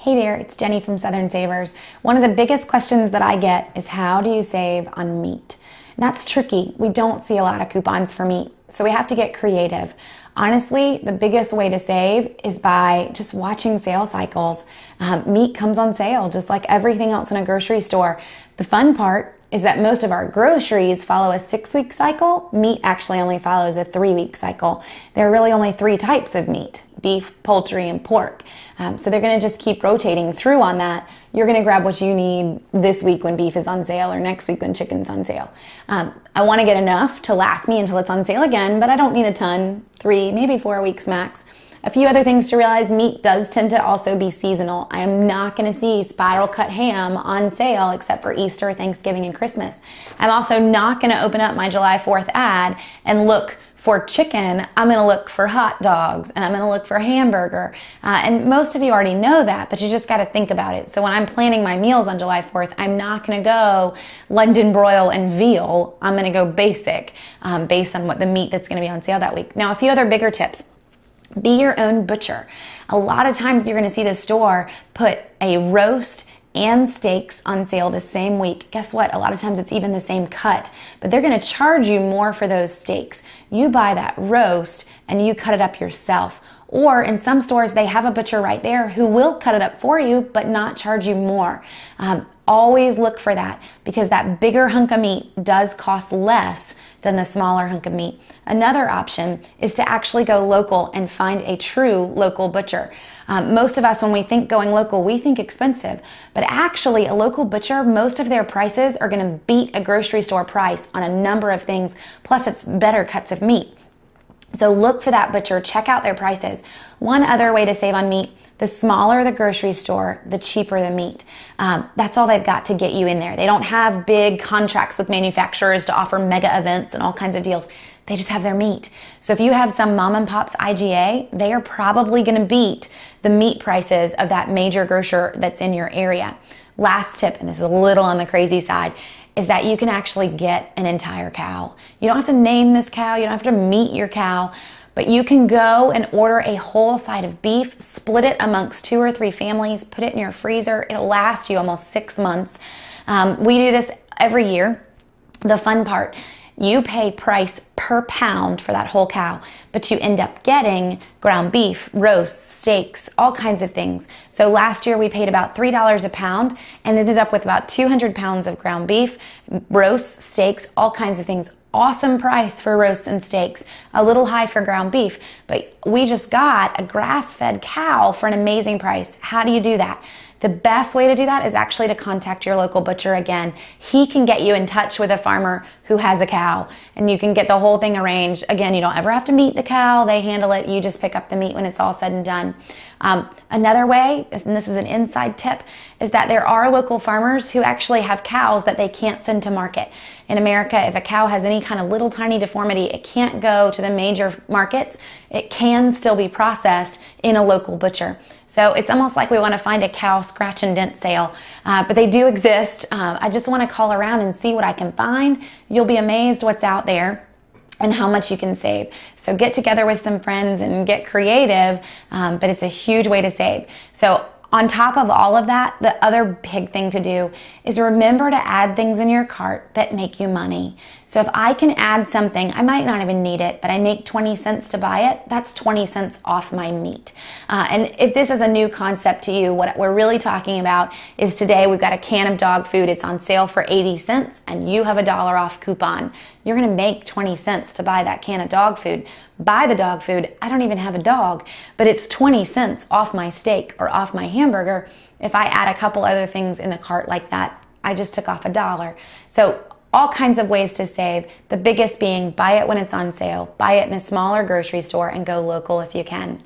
Hey there, it's Jenny from Southern Savers. One of the biggest questions that I get is how do you save on meat? And that's tricky. We don't see a lot of coupons for meat, so we have to get creative. Honestly, the biggest way to save is by just watching sale cycles. Meat comes on sale just like everything else in a grocery store. The fun part is that most of our groceries follow a 6-week cycle. Meat actually only follows a 3-week cycle. There are really only 3 types of meat: beef, poultry, and pork. So they're gonna just keep rotating through on that. You're gonna grab what you need this week when beef is on sale or next week when chicken's on sale. I wanna get enough to last me until it's on sale again, but I don't need a ton, 3, maybe 4 weeks max. A few other things to realize: meat does tend to also be seasonal. I am not going to see spiral cut ham on sale except for Easter, Thanksgiving, and Christmas. I'm also not going to open up my July 4th ad and look for chicken. I'm going to look for hot dogs, and I'm going to look for hamburger. And most of you already know that, but you just got to think about it. So when I'm planning my meals on July 4th, I'm not going to go London broil and veal. I'm going to go basic based on what the meat that's going to be on sale that week. Now, a few other bigger tips. Be your own butcher. A lot of times you're going to see the store put a roast and steaks on sale the same week. Guess what? A lot of times it's even the same cut, but they're going to charge you more for those steaks. You buy that roast and you cut it up yourself. Or in some stores, they have a butcher right there who will cut it up for you, but not charge you more. Always look for that, because that bigger hunk of meat does cost less than the smaller hunk of meat. Another option is to actually go local and find a true local butcher. Most of us, when we think going local, we think expensive, but actually a local butcher, most of their prices are going to beat a grocery store price on a number of things, plus it's better cuts of meat. So look for that butcher, check out their prices. One other way to save on meat: the smaller the grocery store, the cheaper the meat. That's all they've got to get you in there. They don't have big contracts with manufacturers to offer mega events and all kinds of deals. They just have their meat. So if you have some mom and pop's IGA, they are probably gonna beat the meat prices of that major grocer that's in your area. Last tip, and this is a little on the crazy side, is that you can actually get an entire cow. You don't have to name this cow, you don't have to meet your cow, but you can go and order a whole side of beef, split it amongst 2 or 3 families, put it in your freezer. It'll last you almost 6 months. We do this every year. The fun part: you pay price per pound for that whole cow, but you end up getting ground beef, roasts, steaks, all kinds of things. So last year we paid about $3 a pound and ended up with about 200 pounds of ground beef, roasts, steaks, all kinds of things. Awesome price for roasts and steaks, a little high for ground beef, but we just got a grass-fed cow for an amazing price. How do you do that? The best way to do that is actually to contact your local butcher again. He can get you in touch with a farmer who has a cow, and you can get the whole thing arranged. Again, you don't ever have to meet the cow. They handle it. You just pick up the meat when it's all said and done. Another way, and this is an inside tip, is that there are local farmers who actually have cows that they can't send to market. In America, if a cow has any kind of little tiny deformity, it can't go to the major markets. It can still be processed in a local butcher. So it's almost like we want to find a cow scratch and dent sale, but they do exist. I just want to call around and see what I can find. You'll be amazed what's out there and how much you can save. So get together with some friends and get creative, but it's a huge way to save. So on top of all of that, the other big thing to do is remember to add things in your cart that make you money. So if I can add something, I might not even need it, but I make 20 cents to buy it, that's 20 cents off my meat. And if this is a new concept to you, what we're really talking about is today we've got a can of dog food. It's on sale for 80 cents and you have a $1 off coupon. You're gonna make 20 cents to buy that can of dog food. Buy the dog food. I don't even have a dog, but it's 20 cents off my steak or off my hamburger. If I add a couple other things in the cart like that, I just took off $1. So all kinds of ways to save. The biggest being buy it when it's on sale, buy it in a smaller grocery store, and go local if you can.